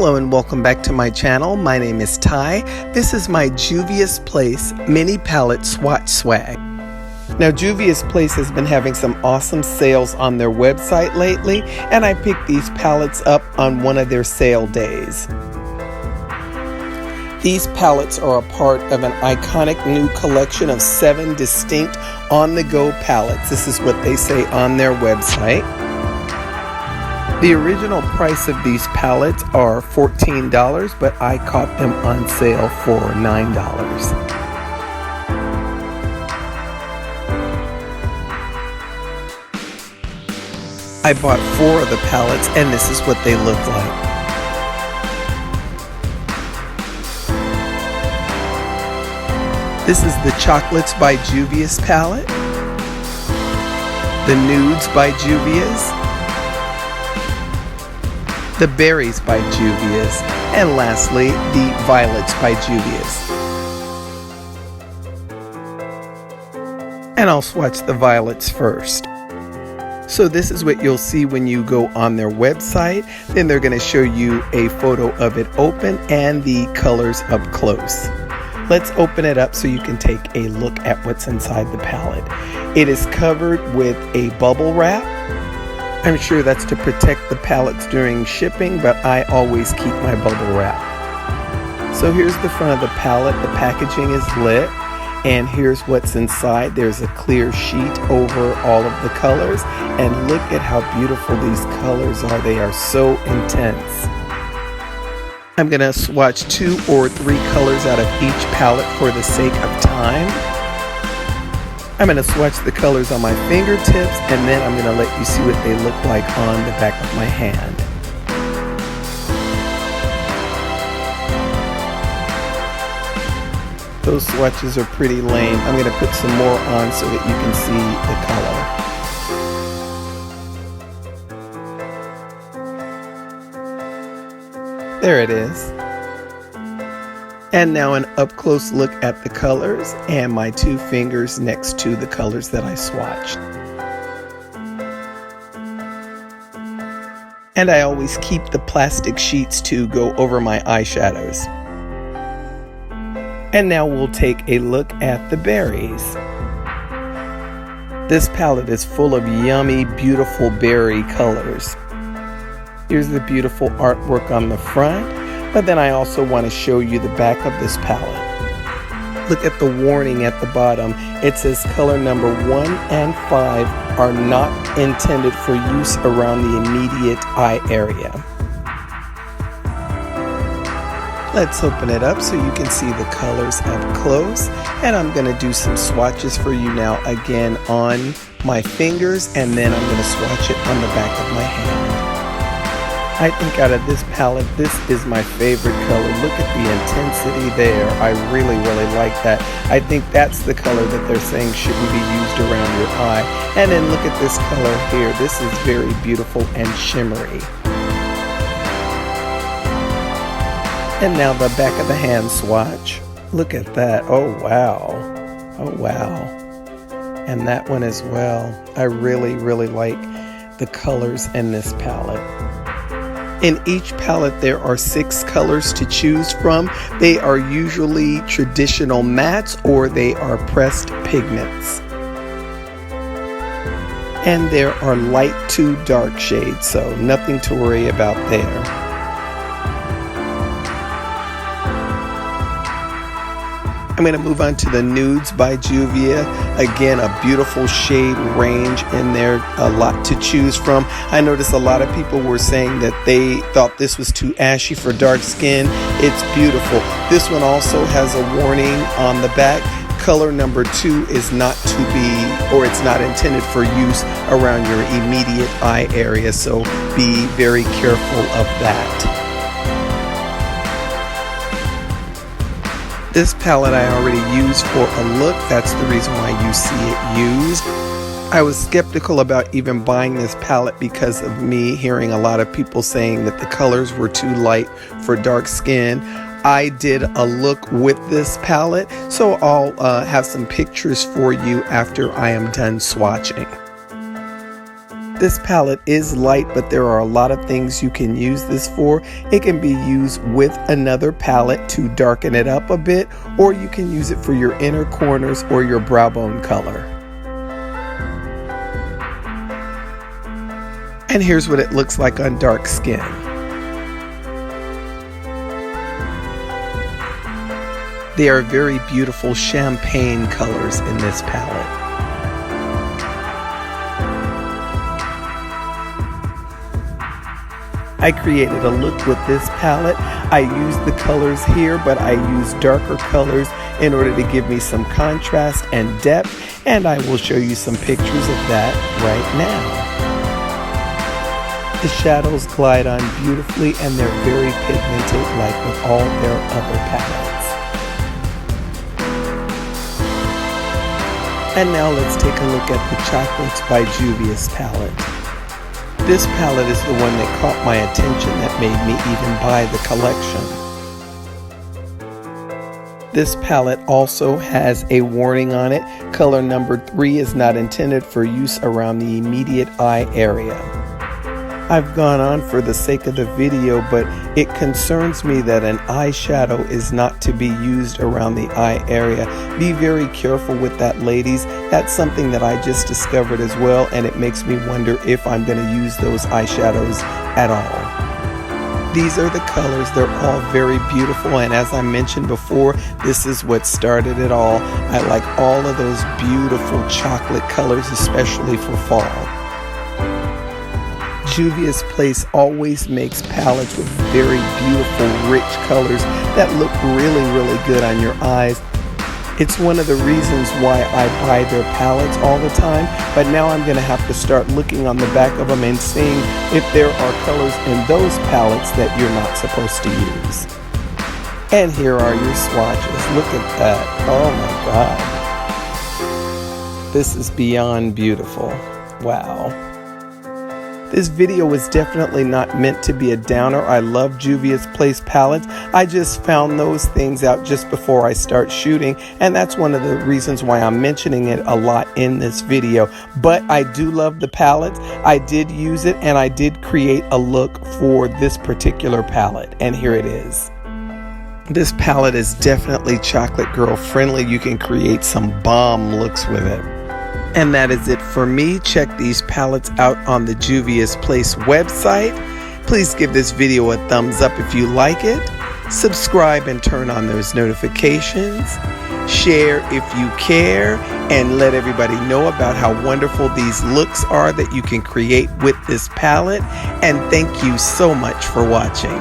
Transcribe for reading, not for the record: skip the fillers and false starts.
Hello and welcome back to my channel. My name is Ty. This is my Juvia's Place mini palette swatch swag. Now Juvia's Place has been having some awesome sales on their website lately, and I picked these palettes up on one of their sale days. These palettes are a part of an iconic new collection of 7 distinct on-the-go palettes. This is what they say on their website. The original price of these palettes are $14, but I caught them on sale for $9. I bought 4 of the palettes, and this is what they look like. This is the Chocolates by Juvia's palette, the Nudes by Juvia's, the Berries by Juvia's, and lastly, the Violets by Juvia's. And I'll swatch the violets first. So this is what you'll see when you go on their website. Then they're going to show you a photo of it open and the colors up close. Let's open it up so you can take a look at what's inside the palette. It is covered with a bubble wrap. I'm sure that's to protect the palettes during shipping, but I always keep my bubble wrap. So here's the front of the palette. The packaging is lit, and here's what's inside. There's a clear sheet over all of the colors, and look at how beautiful these colors are. They are so intense. I'm going to swatch 2 or 3 colors out of each palette for the sake of time. I'm going to swatch the colors on my fingertips, and then I'm going to let you see what they look like on the back of my hand. Those swatches are pretty lame. I'm going to put some more on so that you can see the color. There it is. And now an up-close look at the colors and my 2 fingers next to the colors that I swatched. And I always keep the plastic sheets to go over my eyeshadows. And now we'll take a look at the berries. This palette is full of yummy, beautiful berry colors. Here's the beautiful artwork on the front. But then I also want to show you the back of this palette. Look at the warning at the bottom. It says color number 1 and 5 are not intended for use around the immediate eye area. Let's open it up so you can see the colors up close. And I'm going to do some swatches for you now, again on my fingers, and then I'm going to swatch it on the back of my hand. I think out of this palette, this is my favorite color. Look at the intensity there. I really like that. I think that's the color that they're saying shouldn't be used around your eye. And then look at this color here. This is very beautiful and shimmery. And now the back of the hand swatch. Look at that. Oh wow. Oh wow. And that one as well. I really like the colors in this palette. In each palette there are 6 colors to choose from. They are usually traditional mattes or they are pressed pigments. And there are light to dark shades, so nothing to worry about there. I'm going to move on to the Nudes by Juvia. Again, a beautiful shade range in there, a lot to choose from. I noticed a lot of people were saying that they thought this was too ashy for dark skin. It's beautiful. This one also has a warning on the back. Color number 2 is not to be, or it's not intended for use around your immediate eye area, so be very careful of that. This palette I already used for a look. That's the reason why you see it used. I was skeptical about even buying this palette because of me hearing a lot of people saying that the colors were too light for dark skin. I did a look with this palette, so I'll have some pictures for you after I am done swatching. This palette is light, but there are a lot of things you can use this for. It can be used with another palette to darken it up a bit, or you can use it for your inner corners or your brow bone color. And here's what it looks like on dark skin. They are very beautiful champagne colors in this palette. I created a look with this palette. I used the colors here, but I used darker colors in order to give me some contrast and depth, and I will show you some pictures of that right now. The shadows glide on beautifully, and they're very pigmented like with all their other palettes. And now let's take a look at the Chocolates by Juvia's palette. This palette is the one that caught my attention that made me even buy the collection. This palette also has a warning on it. Color number 3 is not intended for use around the immediate eye area. I've gone on for the sake of the video, but it concerns me that an eyeshadow is not to be used around the eye area. Be very careful with that, ladies. That's something that I just discovered as well, and it makes me wonder if I'm going to use those eyeshadows at all. These are the colors. They're all very beautiful, and as I mentioned before, this is what started it all. I like all of those beautiful chocolate colors, especially for fall. Juvia's Place always makes palettes with very beautiful, rich colors that look really, really good on your eyes. It's one of the reasons why I buy their palettes all the time, but now I'm going to have to start looking on the back of them and seeing if there are colors in those palettes that you're not supposed to use. And here are your swatches. Look at that. Oh my God. This is beyond beautiful. Wow. This video was definitely not meant to be a downer. I love Juvia's Place palettes. I just found those things out just before I start shooting, and that's one of the reasons why I'm mentioning it a lot in this video. But I do love the palettes. I did use it, and I did create a look for this particular palette, and here it is. This palette is definitely chocolate girl friendly. You can create some bomb looks with it. And that is it for me. Check these palettes out on the Juvia's Place website. Please give this video a thumbs up if you like it. Subscribe and turn on those notifications. Share if you care, and let everybody know about how wonderful these looks are that you can create with this palette. And thank you so much for watching.